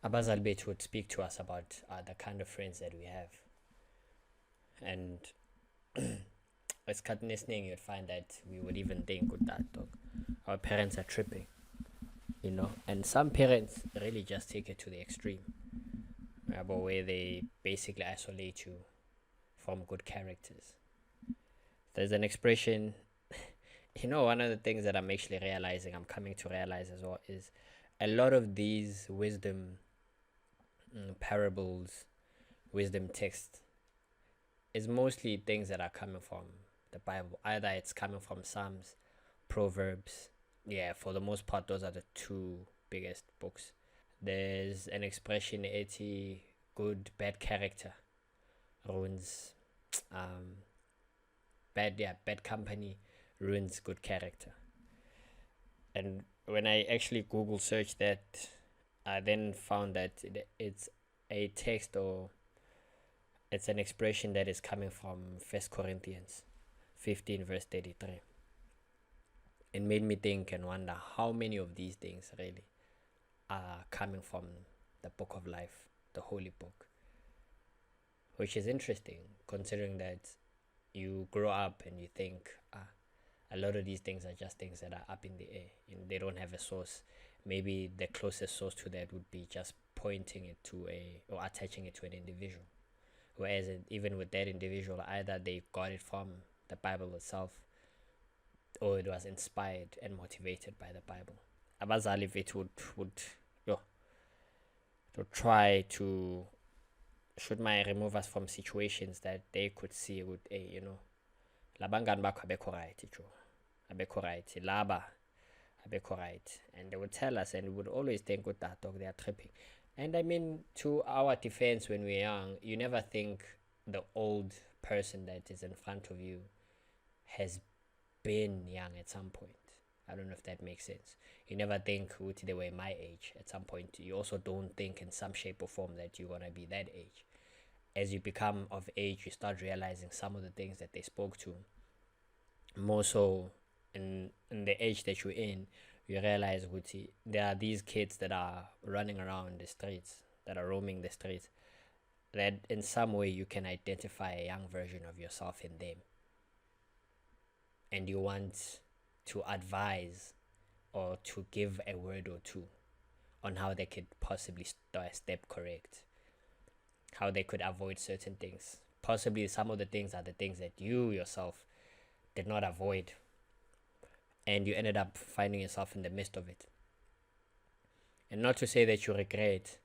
Abazali bethu would speak to us about the kind of friends that we have. And esikhathini esiningi you'd find that we would even think with that dog. Our parents are tripping, And some parents really just take it to the extreme, about where they basically isolate you from good characters. There's an expression, one of the things that I'm coming to realize as well, is a lot of these wisdom parables, wisdom texts, is mostly things that are coming from the Bible. Either it's coming from Psalms, Proverbs. Yeah, for the most part, those are the two biggest books. There's an expression, eti good bad character ruins bad company ruins good character. And when I actually Google search that, I then found that it's a text, or it's an expression that is coming from 1 Corinthians 15 verse 33. It made me think and wonder how many of these things really are coming from the book of life, the holy book, which is interesting considering that you grow up and you think a lot of these things are just things that are up in the air and they don't have a source. Maybe the closest source to that would be just pointing it to or attaching it to an individual. Whereas even with that individual, either they got it from the Bible itself, or it was inspired and motivated by the Bible. Abazali it would try to, should my remove us from situations that they could see would, labangani bakho abekho right, abekho right, laba abekho right, and they would tell us, and we would always think with that dog they are tripping. And I mean, to our defense, when we're young, you never think the old person that is in front of you has been young at some point. I don't know if that makes sense. You never think they were my age at some point. You also don't think in some shape or form that you're gonna be that age. As you become of age, you start realizing some of the things that they spoke to. More so in the age that you're in, you realize there are these kids that are running around the streets, that are roaming the streets, that in some way you can identify a young version of yourself in them. And you want to advise or to give a word or two on how they could possibly step correct, how they could avoid certain things. Possibly some of the things are the things that you yourself did not avoid, and you ended up finding yourself in the midst of it. And not to say that you regret,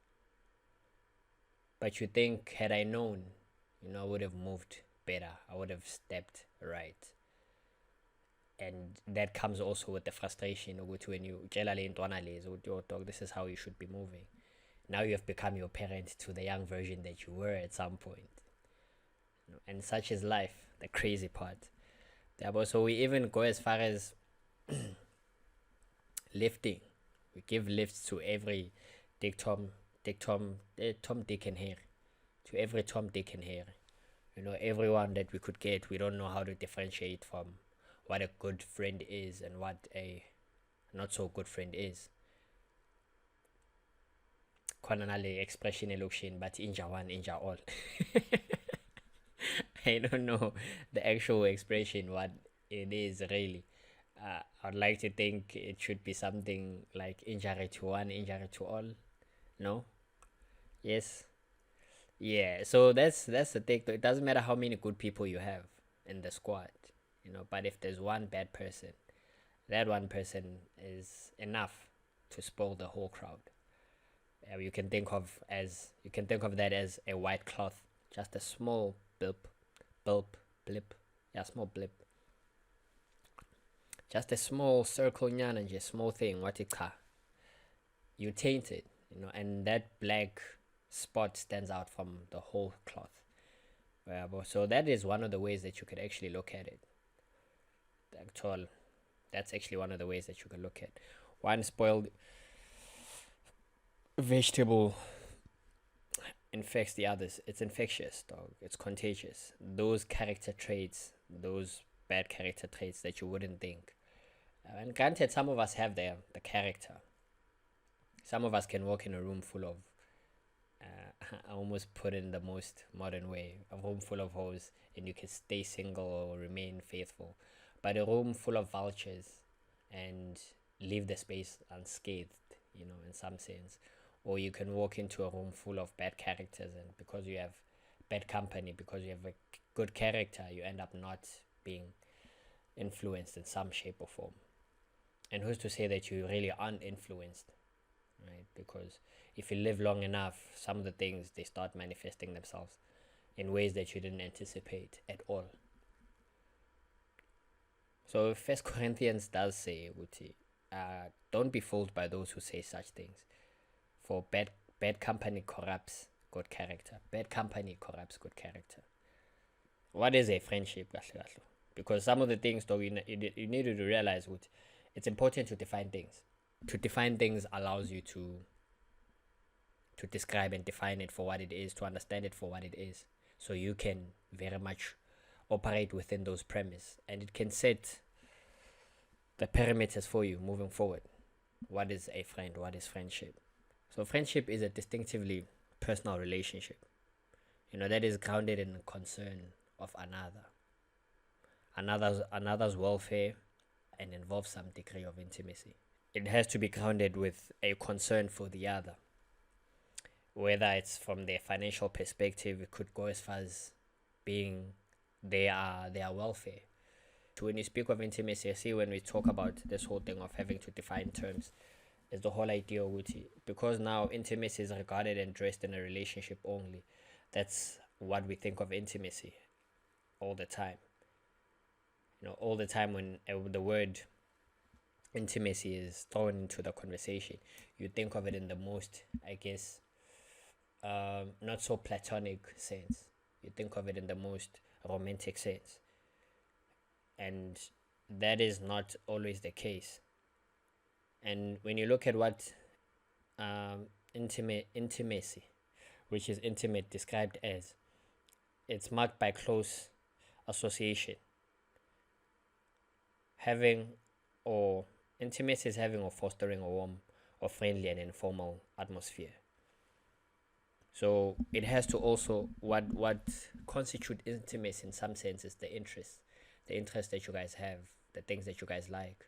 but you think, had I known, I would have moved better, I would have stepped right. And that comes also with the frustration when you dog, this is how you should be moving. Now you have become your parent to the young version that you were at some point. And such is life, the crazy part. So we even go as far as lifting. We give lifts to every Tom, Dick, and Harry. To every Tom, Dick, and Harry. Everyone that we could get, we don't know how to differentiate from what a good friend is and what a not so good friend is. Khona nale expression elokushini but inja one inja all. I don't know the actual expression what it is really. I'd like to think it should be something like injury to one, injury to all. No? Yes. Yeah. So that's the thing. It doesn't matter how many good people you have in the squad, but if there's one bad person, that one person is enough to spoil the whole crowd. You can think of that as a white cloth, just a small blip, yeah, small blip, just a small circle, and just small thing. What it ka? You taint it, and that black spot stands out from the whole cloth. So that is one of the ways that you could actually look at it. That's actually one of the ways that you could look at. One spoiled vegetable infects the others. It's infectious, dog. It's contagious. Those character traits, those bad character traits that you wouldn't think. And granted, some of us have the character. Some of us can walk in a room full of I almost put in the most modern way, a room full of hoes, and you can stay single or remain faithful. But a room full of vultures and leave the space unscathed, in some sense. Or you can walk into a room full of bad characters, and because you have bad company, because you have a good character, you end up not being influenced in some shape or form. And who's to say that you really aren't influenced, right? Because if you live long enough, some of the things they start manifesting themselves in ways that you didn't anticipate at all. So First Corinthians does say, Uti, don't be fooled by those who say such things, for bad company corrupts good character. Bad company corrupts good character. What is a friendship, because some of the things, though, you need to realize, Uti, it's important to define things. To define things allows you to describe and define it for what it is, to understand it for what it is, so you can very much operate within those premises, and it can set the parameters for you moving forward. What is a friend? What is friendship? So friendship is a distinctively personal relationship, that is grounded in concern of another's welfare, and involves some degree of intimacy. It has to be grounded with a concern for the other, whether it's from their financial perspective. It could go as far as being their welfare. When you speak of intimacy, I see when we talk about this whole thing of having to define terms, is the whole idea of because now intimacy is regarded and dressed in a relationship only. That's what we think of intimacy all the time. All the time when the word intimacy is thrown into the conversation, you think of it in the most, I guess, not so platonic sense. You think of it in the most romantic sense, and that is not always the case. And when you look at what intimacy, which is intimate described as, it's marked by close association. Intimacy is having or fostering a warm or friendly and informal atmosphere. So it has to also, what constitute intimacy in some sense is the interest that you guys have, the things that you guys like.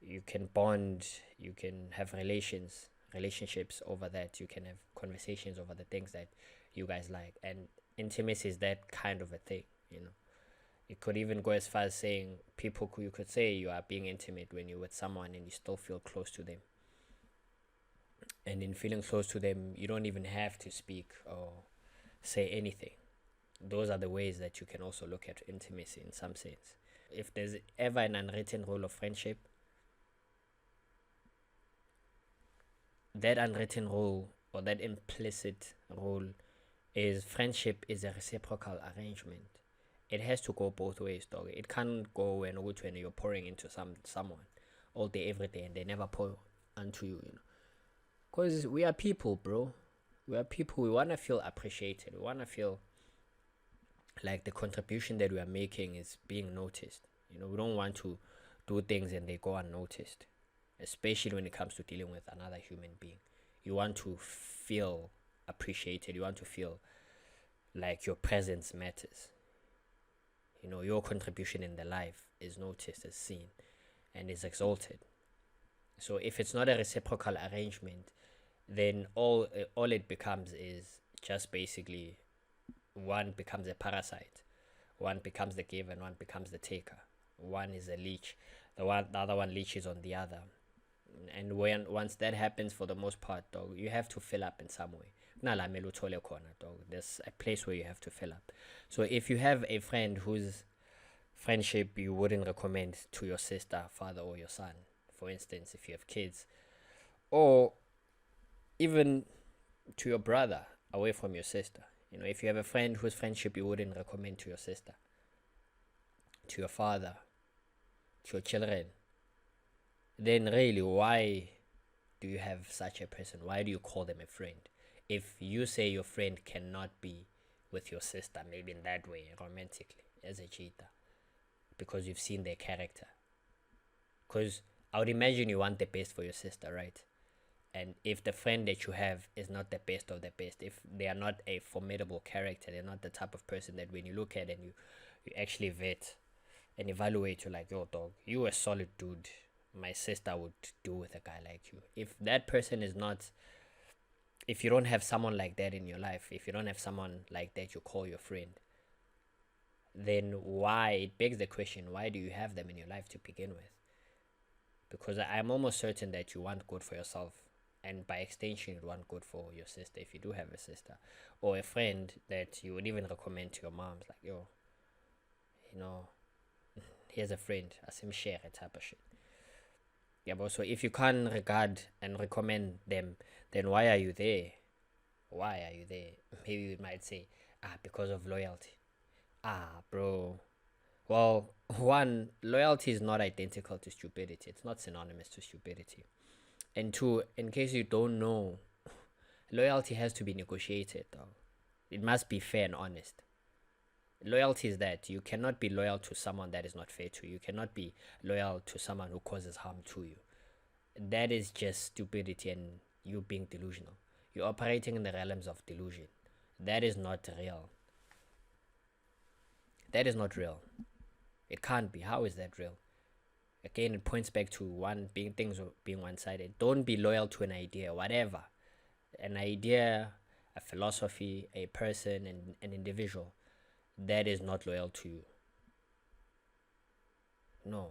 You can bond, you can have relationships over that, you can have conversations over the things that you guys like, and intimacy is that kind of a thing. It could even go as far as saying you could say you are being intimate when you're with someone and you still feel close to them. And in feeling close to them, you don't even have to speak or say anything. Those are the ways that you can also look at intimacy in some sense. If there's ever an unwritten rule of friendship, that unwritten rule or that implicit rule is friendship is a reciprocal arrangement. It has to go both ways, dog. It can't go when you're pouring into someone all day, every day, and they never pour onto you, Because we are people, bro. We are people. We want to feel appreciated. We want to feel like the contribution that we are making is being noticed. We don't want to do things and they go unnoticed, especially when it comes to dealing with another human being. You want to feel appreciated. You want to feel like your presence matters. Your contribution in the life is noticed, is seen, and is exalted. So if it's not a reciprocal arrangement, then all it becomes is just basically one becomes a parasite, one becomes the giver, and one becomes the taker. One is a leech, the other one leeches on the other. And once that happens, for the most part, dog, you have to fill up in some way. There's a place where you have to fill up. So if you have a friend whose friendship you wouldn't recommend to your sister, father, or your son, for instance, if you have kids, or even to your brother away from your sister, if you have a friend whose friendship you wouldn't recommend to your sister, to your father, to your children, then really, why do you have such a person? Why do you call them a friend? If you say your friend cannot be with your sister, maybe in that way, romantically, as a cheater, because you've seen their character. Because I would imagine you want the best for your sister, right? And if the friend that you have is not the best of the best, if they are not a formidable character, they're not the type of person that when you look at and you actually vet and evaluate, you're like, yo, dog, you a solid dude. My sister would do with a guy like you. If that person is not, if you don't have someone like that in your life, if you don't have someone like that you call your friend, then why, it begs the question, why do you have them in your life to begin with? Because I'm almost certain that you want good for yourself, and by extension you want good for your sister if you do have a sister, or a friend that you would even recommend to your moms, like, yo, you know, here's a friend, asim share a type of shit. Yeah, but so if you can't regard and recommend them, then why are you there? Why are you there? Maybe you might say, because of loyalty. Bro. Well, one, loyalty is not identical to stupidity. It's not synonymous to stupidity. And two, in case you don't know, loyalty has to be negotiated, though. It must be fair and honest. Loyalty is that you cannot be loyal to someone that is not fair to you. You cannot be loyal to someone who causes harm to you. That is just stupidity and you being delusional. You're operating in the realms of delusion. That is not real. That is not real. It can't be. How is that real? Again, it points back to things being one-sided. Don't be loyal to an idea, whatever. An idea, a philosophy, a person, an individual. That is not loyal to you. No.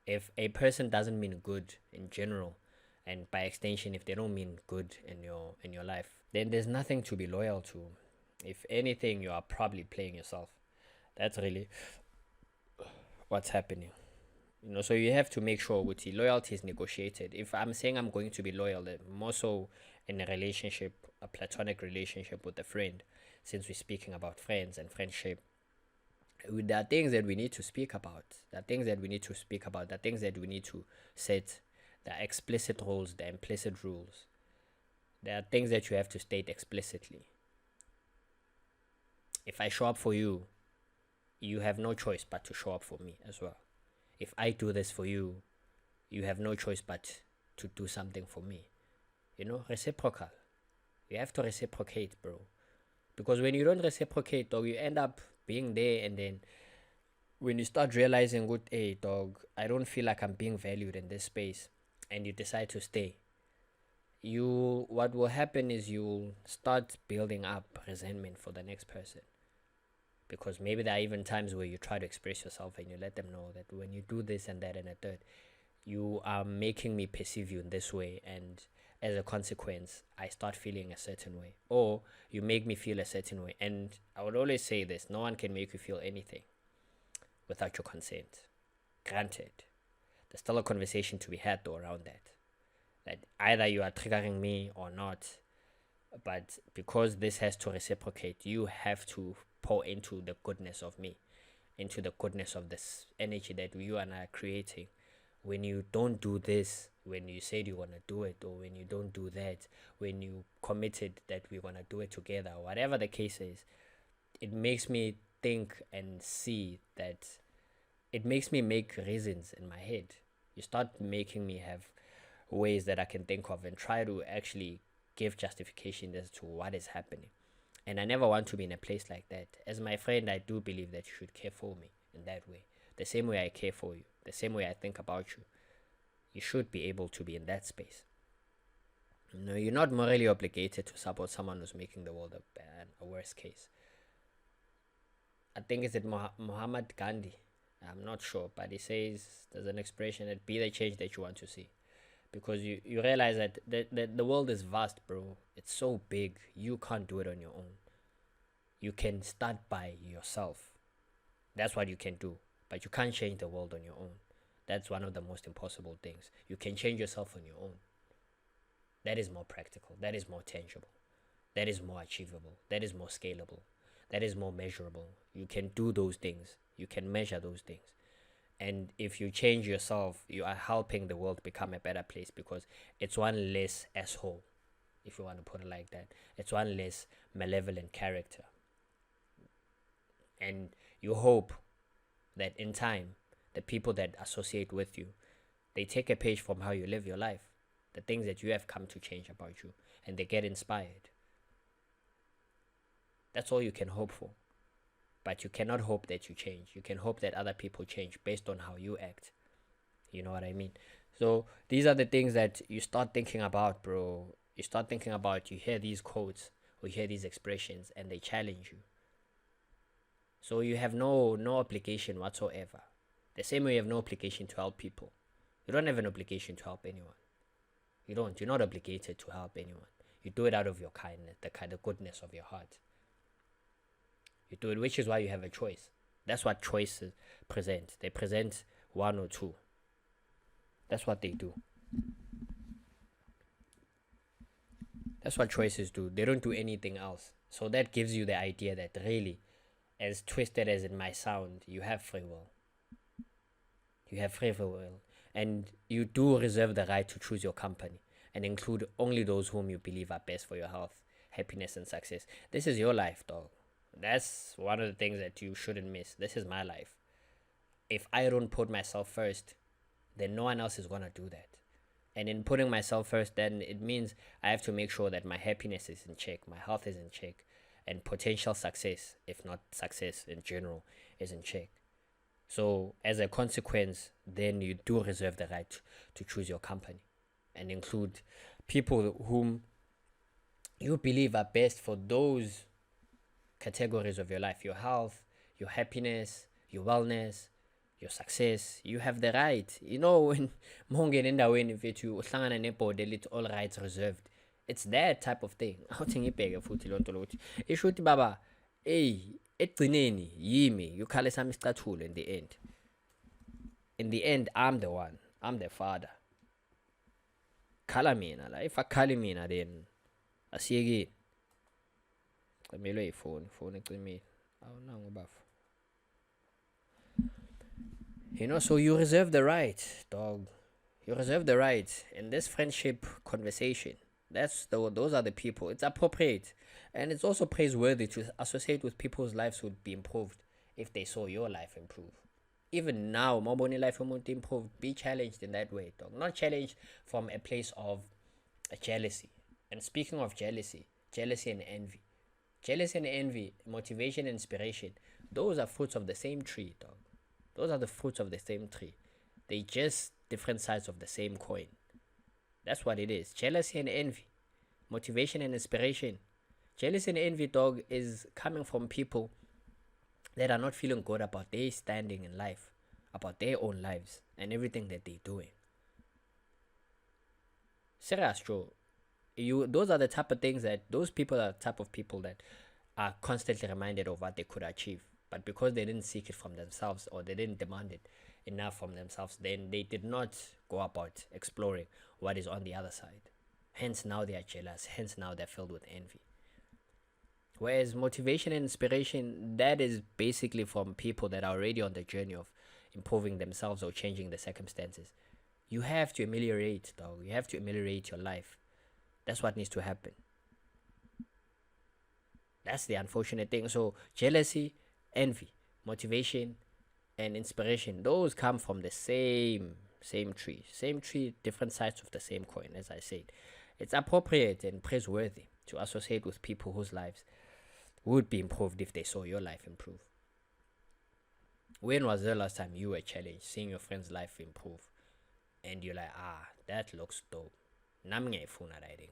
If a person doesn't mean good in general, and by extension, if they don't mean good in your life, then there's nothing to be loyal to. If anything, you are probably playing yourself. That's really what's happening. So you have to make sure with loyalty is negotiated. If I'm saying I'm going to be loyal, more so in a relationship, a platonic relationship with a friend, since we're speaking about friends and friendship, there are things that we need to speak about. There are things that we need to speak about. There are things that we need to set. There are explicit rules, there are implicit rules. There are things that you have to state explicitly. If I show up for you, you have no choice but to show up for me as well. If I do this for you, you have no choice but to do something for me. Reciprocal. You have to reciprocate, bro. Because when you don't reciprocate, dog, you end up being there, and then when you start realizing, good, hey, dog, I don't feel like I'm being valued in this space, and you decide to stay, what will happen is you'll start building up resentment for the next person. Because maybe there are even times where you try to express yourself and you let them know that when you do this and that and a third, you are making me perceive you in this way, and as a consequence, I start feeling a certain way, or you make me feel a certain way. And I would always say this: no one can make you feel anything without your consent. Granted, there's still a conversation to be had though around that. That either you are triggering me or not, but because this has to reciprocate, you have to pour into the goodness of me, into the goodness of this energy that you and I are creating. When you don't do this, when you said you want to do it, or when you don't do that, when you committed that we're going to do it together, whatever the case is, it makes me think and see that, it makes me make reasons in my head. You start making me have ways that I can think of and try to actually give justification as to what is happening. And I never want to be in a place like that. As my friend, I do believe that you should care for me in that way. The same way I care for you, the same way I think about you. You should be able to be in that space. You're not morally obligated to support someone who's making the world a worse case. I think it's Muhammad Gandhi. I'm not sure, but he says there's an expression that be the change that you want to see. Because you realize that the world is vast, bro. It's so big. You can't do it on your own. You can start by yourself. That's what you can do. But you can't change the world on your own. That's one of the most impossible things. You can change yourself on your own. That is more practical. That is more tangible. That is more achievable. That is more scalable. That is more measurable. You can do those things. You can measure those things. And if you change yourself, you are helping the world become a better place, because it's one less asshole, if you want to put it like that. It's one less malevolent character. And you hope that in time, the people that associate with you, they take a page from how you live your life. the things that you have come to change about you, and they get inspired. That's all you can hope for. But you cannot hope that you change. You can hope that other people change based on how you act. You know what I mean? So these are the things that you start thinking about, bro. You start thinking about, you hear these quotes or you hear these expressions and they challenge you. So you have no obligation whatsoever. The same way you have no obligation to help people. You don't have an obligation to help anyone. You don't. You're not obligated to help anyone. You do it out of your kindness, the kind of goodness of your heart. You do it, which is why you have a choice. That's what choices present. They present one or two. That's what they do. That's what choices do. They don't do anything else. So that gives you the idea that really, as twisted as it might sound, you have free will. You have free will. And you do reserve the right to choose your company and include only those whom you believe are best for your health, happiness, and success. This is your life, dog. That's one of the things that you shouldn't miss. This is my life. If I don't put myself first, then no one else is going to do that. And in putting myself first, then it means I have to make sure that my happiness is in check, my health is in check, and potential success, if not success in general, is in check. So as a consequence, then you do reserve the right to choose your company and include people whom you believe are best for those categories of your life: your health, your happiness, your wellness, your success. You have the right. You know, when mongena endaweni mfethu uhlangana nebhodi elithi all rights reserved, it's that type of thing. Awuthi ngibheke futhi lonto lokuthi isho ukuthi baba, ekugcineni yimi yukhale sami isicathulo. In the end, I'm the one. I'm the father. Khala mina la. If akhali mina, then asiyekeni. Cimelwe ifoni ecimile. Awunanga ubafu. You know, so you reserve the right, dog. You reserve the right in this friendship conversation. Those are the people. It's appropriate, and it's also praiseworthy to associate with people's lives would be improved if they saw your life improve. Even now, moboni life won't improve. Be challenged in that way, dog. Not challenged from a place of jealousy. And speaking of jealousy and envy, motivation and inspiration, those are fruits of the same tree, dog. Those are the fruits of the same tree. They just different sides of the same coin. That's what it is. Jealousy and envy. Motivation and inspiration. Jealousy and envy, dog, is coming from people that are not feeling good about their standing in life, about their own lives, and everything that they're doing. Serious, Joe. Those are the type of things that, those people are the type of people that are constantly reminded of what they could achieve. But because they didn't seek it from themselves, or they didn't demand it enough from themselves, then they did not go about exploring what is on the other side. Hence now they are jealous. Hence now they're filled with envy. Whereas motivation and inspiration, that is basically from people that are already on the journey of improving themselves or changing the circumstances. You have to ameliorate, dog. You have to ameliorate your life. That's what needs to happen. That's the unfortunate thing. So jealousy, envy, motivation, and inspiration, those come from the same tree, different sides of the same coin. As I said, it's appropriate and praiseworthy to associate with people whose lives would be improved if they saw your life improve. When was the last time you were challenged seeing your friend's life improve and you're like, that looks dope, nami ngiyayifuna la into?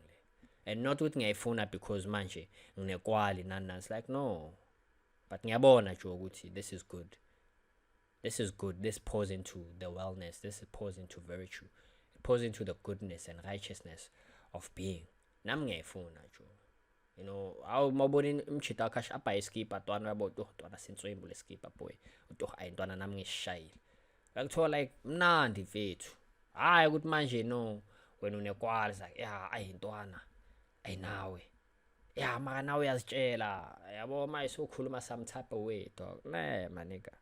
And not with ngiyayifuna because manje nginekwali nani. It's like, no, but ngiyabona nje ukuthi this is good. This pours into the wellness. This pours into virtue. It pours into the goodness and righteousness of being. Nami ngiyayifuna nje. You know, awu mawubona imchita akasha apha iskipa twana yabo twana sintswembu leskipa boy. Utoh ayintwana nami ngishayile. Akuthola like mnandi mfethu. Hayi ukuthi manje no wena unekwali like ayintwana. Ayinawe. Mara nawe uyazitshela. Yabo manje sokhuluma some type of way, dog. Nah, my nigga.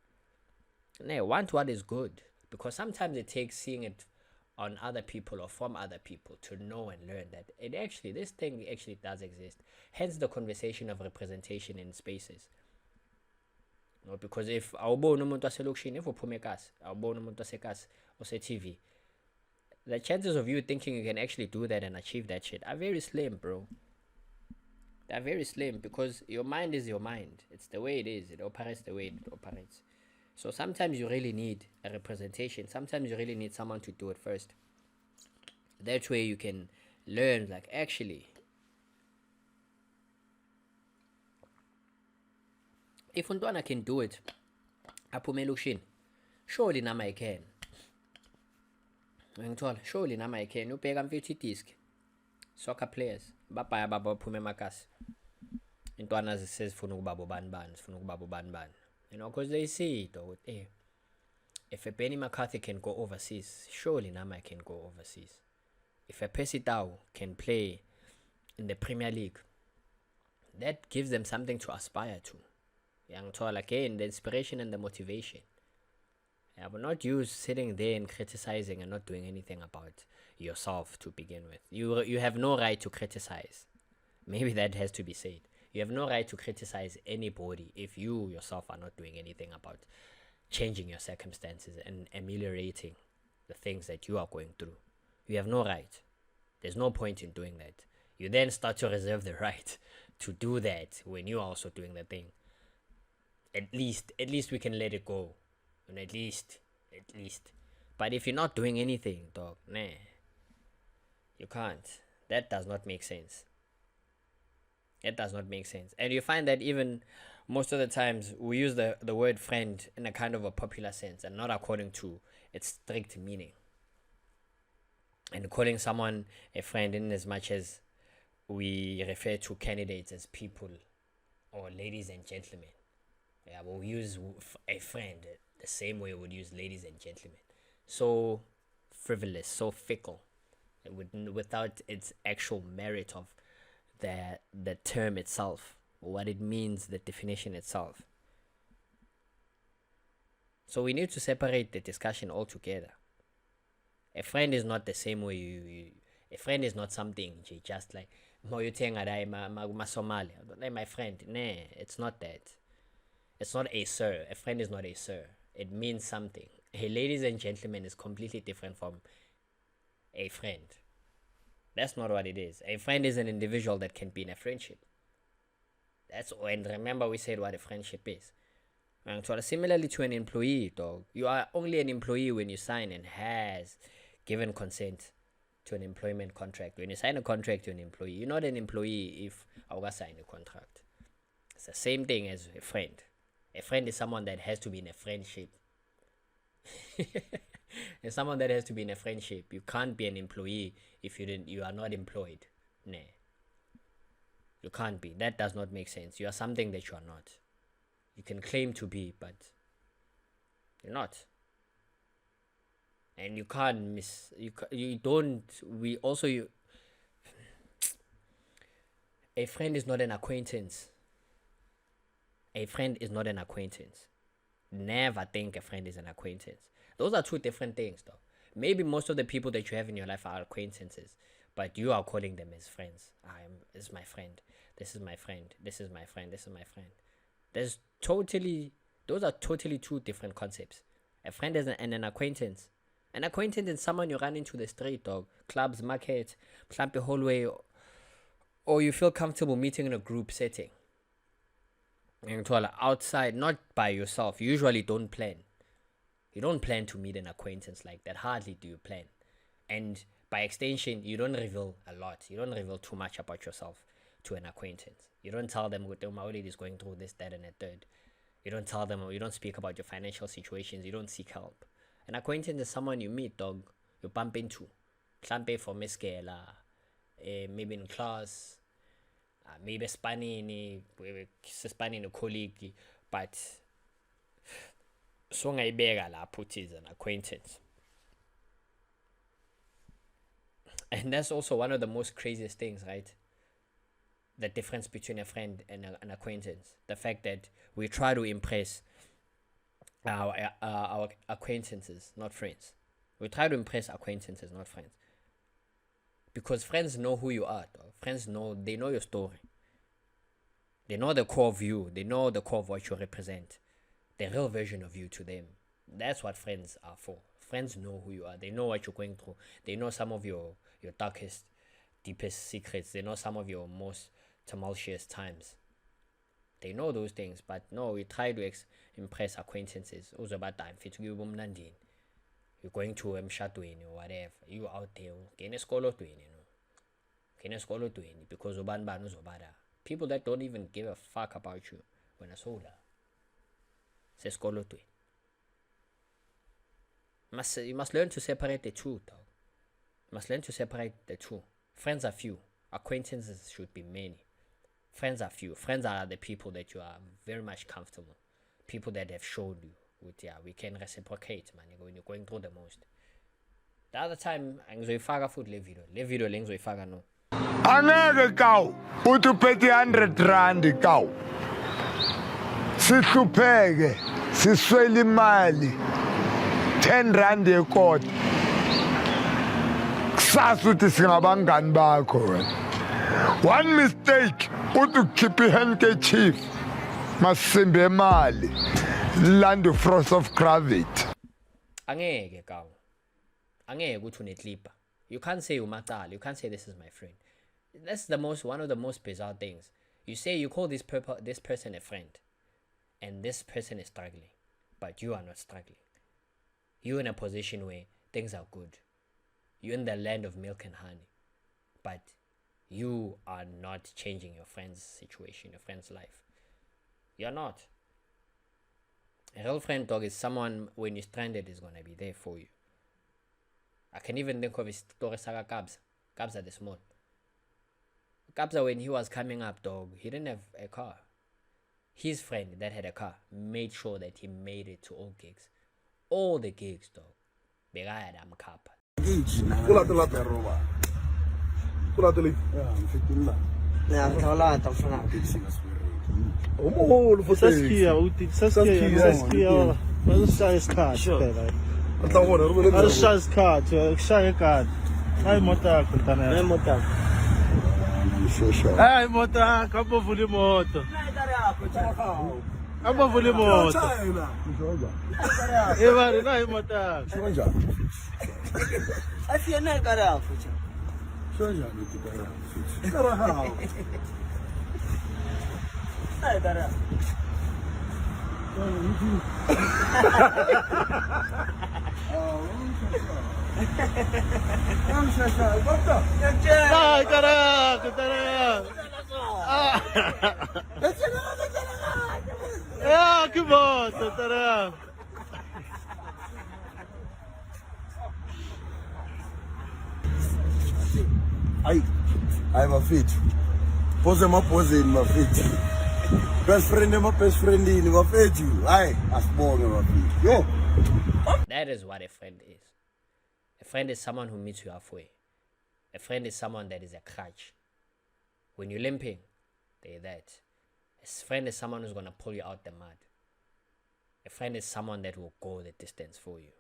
Want what is good, because sometimes it takes seeing it on other people or from other people to know and learn that this thing actually does exist. Hence the conversation of representation in spaces. No, because if awubona umuntu waselokishini, if uphume ekasi, awubona umuntu wasekasi ose TV, the chances of you thinking you can actually do that and achieve that shit are very slim, bro. They're very slim because your mind is your mind. It's the way it is. It operates the way it operates. So sometimes you really need a representation. Sometimes you really need someone to do it first. That way you can learn, like, actually, if untwana can do it, aphume elokishini, surely nama I can. Ngithola, surely nama I can. Ubheka mfethu idisk. Soccer players babhaya babaphume emakasi. Intwana zisezifuna ukuba bobani bani, zifuna ukuba bobani bani. You know, because they see it, though, hey, if a Benny McCarthy can go overseas, surely nama I can go overseas. If a Percy Tau can play in the Premier League, that gives them something to aspire to. Young Tall, again, the inspiration and the motivation. I will not use sitting there and criticizing and not doing anything about yourself to begin with. You have no right to criticize. Maybe that has to be said. You have no right to criticize anybody if you yourself are not doing anything about changing your circumstances and ameliorating the things that you are going through. You have no right. There's no point in doing that. You then start to reserve the right to do that when you're also doing the thing. At least we can let it go. And at least. But if you're not doing anything, dog, nah, you can't. That does not make sense. It does not make sense. And you find that even most of the times we use the word friend in a kind of a popular sense and not according to its strict meaning. And calling someone a friend in as much as we refer to candidates as people or ladies and gentlemen. Yeah, we'll use a friend the same way we would use ladies and gentlemen. So frivolous, so fickle, without its actual merit of the term itself, what it means, the definition itself. So we need to separate the discussion altogether. A friend is not the same way a friend is not something just like my Somali, like my friend. Nah, it's not that. It's not a sir. A friend is not a sir. It means something. A ladies and gentlemen is completely different from a friend. That's not what it is. A friend is an individual that can be in a friendship. And remember we said what a friendship is. And so similarly to an employee, dog, you are only an employee when you sign and has given consent to an employment contract. When you sign a contract to an employee, you're not an employee if I sign a contract. It's the same thing as a friend. A friend is someone that has to be in a friendship. It's someone that has to be in a friendship. You can't be an employee if you are not employed. Nah. You can't be. That does not make sense. You are something that you are not. You can claim to be, but you're not. And you can't a friend is not an acquaintance. A friend is not an acquaintance. Never think a friend is an acquaintance. Those are two different things, though. Maybe most of the people that you have in your life are acquaintances, but you are calling them as friends. This is my friend. This is my friend. This is my friend. This is my friend. Those are totally two different concepts. A friend is an acquaintance. An acquaintance is someone you run into the street, dog. Clubs, market, clamp a hallway, or you feel comfortable meeting in a group setting. And outside, not by yourself. You usually don't plan. You don't plan to meet an acquaintance like that. Hardly do you plan. And by extension, you don't reveal a lot. You don't reveal too much about yourself to an acquaintance. You don't tell them what Maulid is going through, this, that, and a third. You don't tell them, or you don't speak about your financial situations. You don't seek help. An acquaintance is someone you meet, dog. You bump into. Mhlampe for meskela, maybe in class, maybe Spanish colleague, but so ngayibeka lapho is an acquaintance. And that's also one of the most craziest things, right? The difference between a friend and an acquaintance. The fact that we try to impress our acquaintances, not friends. We try to impress acquaintances, not friends. Because friends know who you are, though. Friends they know your story. They know the core of you. They know the core of what you represent. The real version of you to them. That's what friends are for. Friends know who you are. They know what you're going through. They know some of your darkest, deepest secrets. They know some of your most tumultuous times. They know those things, but no, we try to impress acquaintances. You're going to emshadweni or whatever. You out there, because people that don't even give a fuck about you when a soda. You must learn to separate the two, dog. You must learn to separate the two. Friends are few. Acquaintances should be many. Friends are few. Friends are the people that you are very much comfortable. People that have showed you with, yeah, we can reciprocate, man. When you're going through the most. The other time, ngizoyifaka futhi le video le ngizoyifaka no. Angeke kawu uthi uphethe 100 rand kawu. Sihlupheke, siswele imali. 10 rand ekoti. Kusasa uthi singabangani bakho wena. One mistake uthi ukhipha ihandkerchief. Masimbe imali. Land frost of gravity. Angeke kawu. Angeke uthi uneclipper. You can't say umacala. You can't say this is my friend. That's one of the most bizarre things. You say you call this person a friend, and this person is struggling, but you are not struggling. You're in a position where things are good. You're in the land of milk and honey, but you are not changing your friend's situation, your friend's life. You're not. A real friend, dog, is someone when you're stranded is gonna be there for you. I can even think of his story saga Kabza the Small. Kabza, when he was coming up, dog, he didn't have a car. His friend that had a car made sure that he made it to all gigs. All the gigs, dog. Begaya dam kapa. Hey, mota, acabou o volume moto. Acabou o volume moto. E vai, não, mota. Assim não é caraca. Shoja, caraca. É caraca. Ai, caraca, Ah, que moto, caraca. Ai, mafethu. Pose mafethu. Best friend ini mafethu. Ai, asibonge mafethu. Yo. That is what a friend is. A friend is someone who meets you halfway. A friend is someone that is a crutch. When you're limping, they're that. A friend is someone who's gonna pull you out the mud. A friend is someone that will go the distance for you.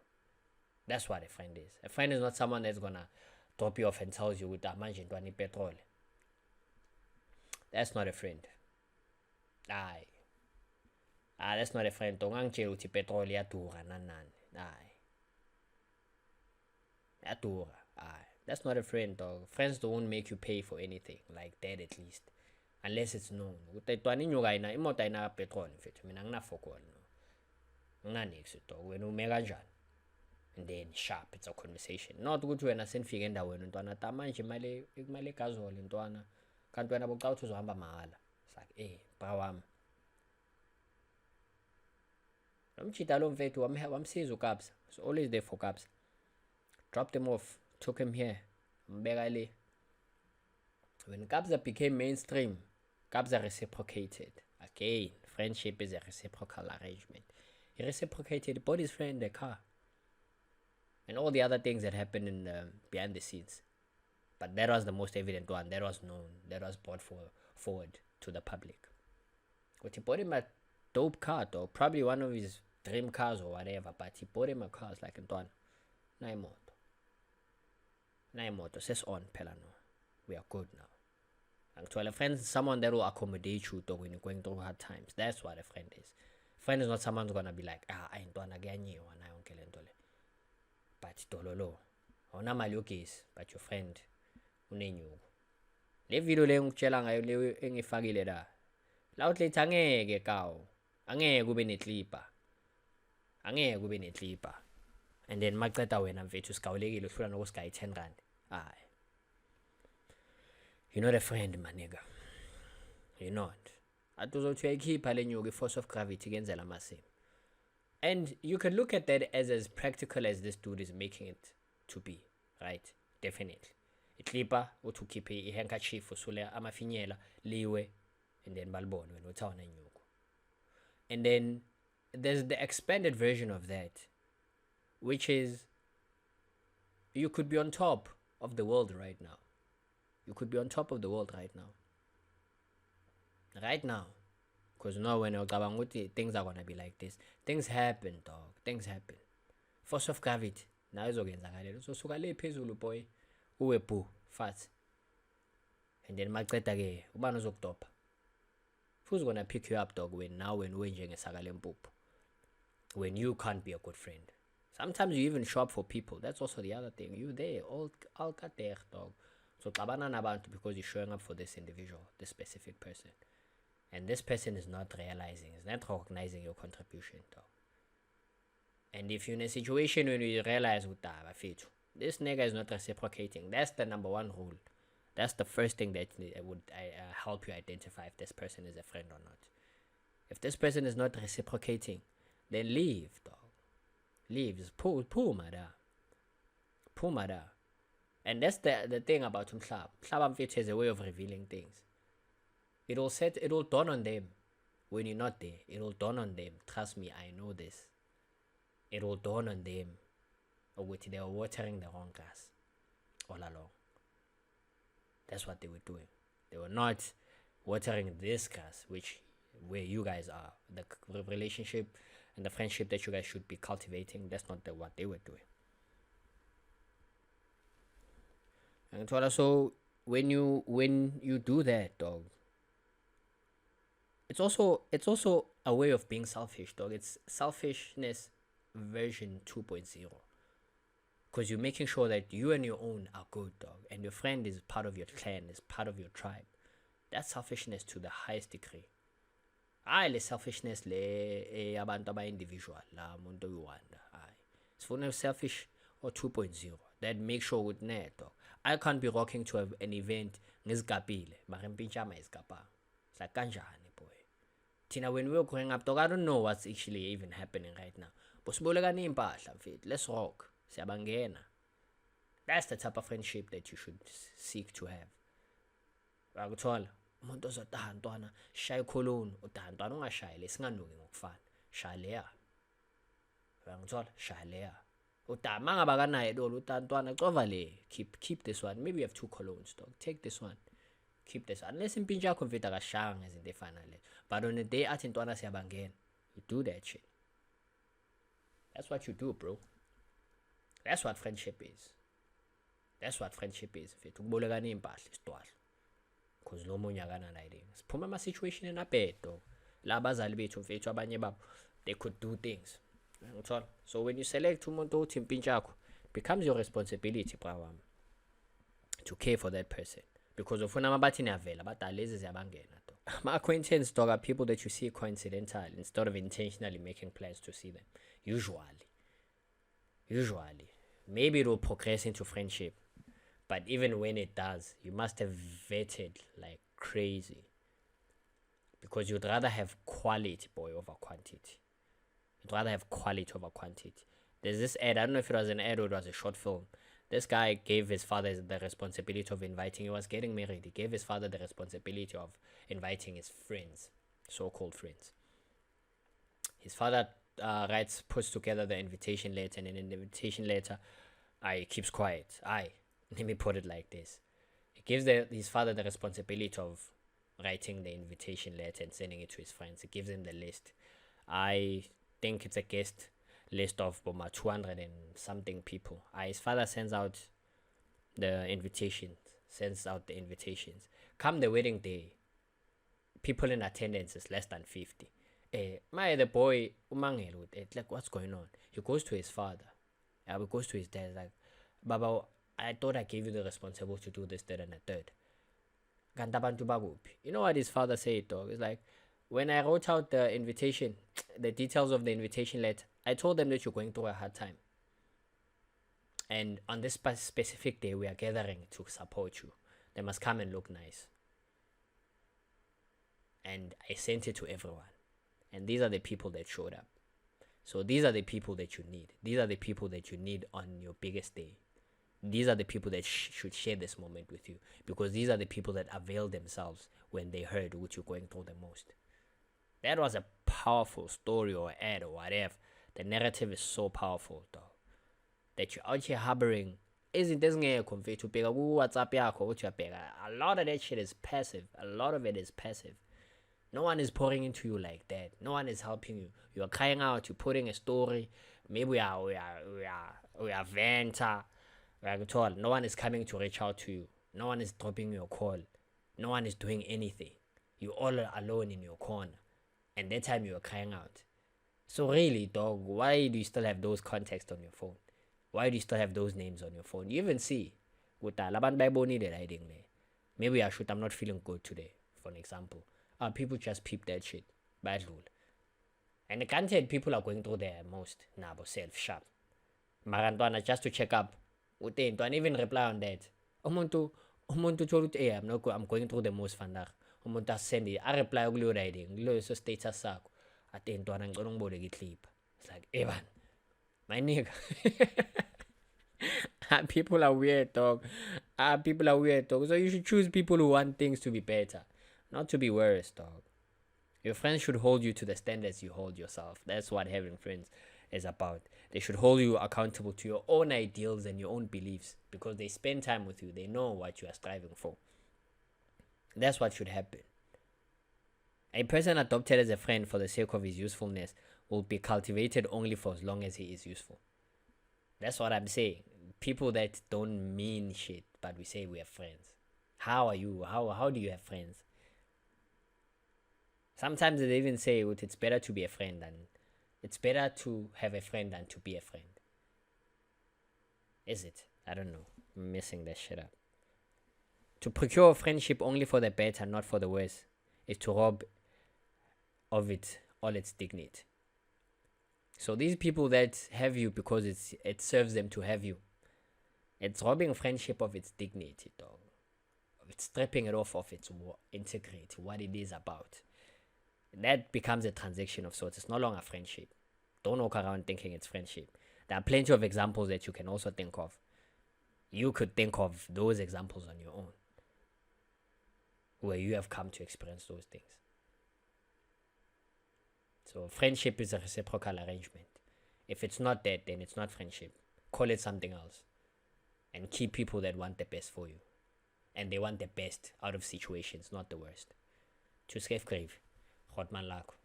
That's what a friend is. A friend is not someone that's gonna drop you off and tells you with manje ntwani petrol. That's not a friend. Aye. That's not a friend. Tongangitshela uthi petrol iyadura nanani. Aye. Iyadura. Aye. That's not a friend, dog. Friends don't make you pay for anything like that, at least, unless it's known. Uthi ntwani inyuka ina imoto ayina petrol mfethu mina nginafokol no. Nginanix dog wena ume kanjani. And then sharp, it's a conversation. Not ukuthi wena senifike endaweni ntwana ta manje imali egazole ntwana kanti wena boca uthi uzohamba mahala. It's like, bra wami. Nomchita lo mfethu wamsiza uKabza. It's always there for Kabza. Dropped him off, took him here. Mbeka le. When Kabza became mainstream, Kabza reciprocated. Again, friendship is a reciprocal arrangement. He reciprocated, bought his friend a car. And all the other things that happened in behind the scenes. But that was the most evident one. That was known. That was brought forward to the public. But he bought him a dope car, though. Probably one of his dream cars or whatever. But he bought him a car. It's like, Ntwana, Naimoto. Says on, Pelano. We are good now. And to a friend, someone that will accommodate you though when you're going through hard times. That's what a friend is. Friend is not someone who's gonna be like, Ntwana ganyiwa na yonke le nto le. but dololo awunamali yogesi but your friend unenyuku. Le video le ngikutshela ngayo le engifakile la outlet angeke kawo, angeke ube neclipper, angeke ube neclipper. And then maceda wena mfethu sigawulekile uhlula nokusigaya 10 rand. Hayi, you're not a friend my nigga, you're not. Athi uzothi uyayikhipha le nyuku i-force of gravity kenzela amasimo. And you can look at that as practical as this dude is making it to be, right? Definitely. Iclipper uthi ukhiphe i-handkerchief usule amafinyela liwe and then balibone wena uthi awuna nyuku. And then there's the expanded version of that, which is you could be on top of the world right now. You could be on top of the world right now. Right now. Because now when things are gonna be like this. Things happen, dog. Things happen. Force of gravity. Now izokwenzakalelo. So suka le phezulu boy. Uwe boo. Fast. And then maceda ke. Ubani uzokudopa. Who's gonna pick you up, dog, when uwe njengesaka lempuphu? When you can't be a good friend. Sometimes you even shop for people. That's also the other thing. You there. All kater, dog. So xabana nabantu because you're showing up for this individual, this specific person. And this person is not realizing, is not recognizing your contribution, dog. And if you're in a situation when you realize, this nigga is not reciprocating, that's the number one rule. That's the first thing that would help you identify if this person is a friend or not. If this person is not reciprocating, then leave, dog. Leave. Just pull mada. Pull mada. And that's the thing about Mhlaba. Mhlaba has a way of revealing things. It'll dawn on them when you're not there. It'll dawn on them. Trust me, I know this. It'll dawn on them. They were watering the wrong grass all along. That's what they were doing. They were not watering this grass, where you guys are. The relationship and the friendship that you guys should be cultivating, that's not what they were doing. And so when you do that, dog, it's also a way of being selfish, dog. It's selfishness version 2.0. Because you're making sure that you and your own are good, dog, and your friend is part of your clan, is part of your tribe. That's selfishness to the highest degree. Le selfishness le abantu aba individual la muntu uyiwanda. It's for selfish or 2.0. That make sure with net, dog. I can't be rocking to an event ngizigabile, mara impinjama izigaba. It's like kanjani, boy. Tina, when we were growing up, dog, I don't know what's actually even happening right now. But sibolekani impahla mfethu. Let's rock. Siyabangena. That's the type of friendship that you should seek to have. Bakuthola umuntu ozotaha ntwana shaya ikhuluni, utaha ntwana ungashayi lesinganuki ngokufana. Shaya leya. Bakuthola shaya leya. Manga kanaye dolo utantwana cova le, keep this one. Maybe you have 2 colognes, dog. Take this one. Keep this one. Unless impinja yakho mfethu akashanga izinto efana le. But on the day athi ntwana siyabangena, you do that shit. That's what you do, bro. That's what friendship is. That's what friendship is. Mfethu ukubolekana impahla isitwala. Because lo munye akananayo. Siphuma ama situation enabedo. La abazali bethu mfethu abanye babo, they could do things. So when you select umuntu othi impinja yakho, becomes your responsibility, brawam, to care for that person. Because ufuna mabathi niyavela bathi lezi ziyabangena, dog. My acquaintance, dog, are people that you see coincidental instead of intentionally making plans to see them. Usually. Maybe it will progress into friendship. But even when it does, you must have vetted like crazy. Because you'd rather have quality, boy, over quantity. You'd rather have quality over quantity. There's this ad, I don't know if it was an ad or it was a short film. This guy gave his father the responsibility of inviting, he was getting married, he gave his father the responsibility of inviting his friends, so-called friends. His father puts together the invitation letter, and in the invitation letter, he keeps quiet. Let me put it like this. He gives his father the responsibility of writing the invitation letter and sending it to his friends. He gives him the list. I think it's a guest list of 200 and something people. His father sends out the invitations. Come the wedding day, people in attendance is less than 50. The boy umangelo, like, what's going on? He goes to his father. He goes to his dad, he's like, Baba, I thought I gave you the responsibility to do this, that, and the third. You know what his father said, dog? It's like, when I wrote out the invitation, the details of the invitation letter, I told them that you're going through a hard time. And on this specific day, we are gathering to support you. They must come and look nice. And I sent it to everyone. And these are the people that showed up. So these are the people that you need. These are the people that you need on your biggest day. These are the people that should share this moment with you, because these are the people that avail themselves when they heard what you're going through the most. That was a powerful story or ad or whatever. The narrative is so powerful, though, that you're out here harboring. Isn't this to pick up WhatsApp? A lot of that shit is passive. A lot of it is passive. No one is pouring into you like that. No one is helping you. You are crying out. You're putting a story. Maybe we are venter. No one is coming to reach out to you. No one is dropping your call. No one is doing anything. You're all alone in your corner. And that time you are crying out. So really, dog, why do you still have those contacts on your phone? Why do you still have those names on your phone? You even see, maybe I should, I'm not feeling good today, for an example. People just peep that shit. Bad rule. And the content people are going through their most nabo self-sharp. Marantwana just to check up. And even reply on that. Umuntu told you, I'm going through the most vandag. Umuntu send it. I reply to writing. So status sako. Atentwana ngicela ngibode clip. It's like, Evan, my nigga. People are weird, dog. People are weird, dog. So you should choose people who want things to be better, not to be worse, dog. Your friends should hold you to the standards you hold yourself. That's what having friends is about. They should hold you accountable to your own ideals and your own beliefs, because they spend time with you. They know what you are striving for. That's what should happen. A person adopted as a friend for the sake of his usefulness will be cultivated only for as long as he is useful. That's what I'm saying. People that don't mean shit, but we say we have friends. How are you? How do you have friends? Sometimes they even say it's better to be a friend than it's better to have a friend than to be a friend. Is it? I don't know. I'm messing that shit up. To procure a friendship only for the better, not for the worse, is to rob of it all its dignity. So these people that have you because it serves them to have you, it's robbing friendship of its dignity, dog. It's stripping it off of its integrity, what it is about. That becomes a transaction of sorts. It's no longer friendship. Don't walk around thinking it's friendship. There are plenty of examples that you can also think of. You could think of those examples on your own, where you have come to experience those things. So friendship is a reciprocal arrangement. If it's not that, then it's not friendship. Call it something else. And keep people that want the best for you. And they want the best out of situations, not the worst. To safe grave. Godman lako.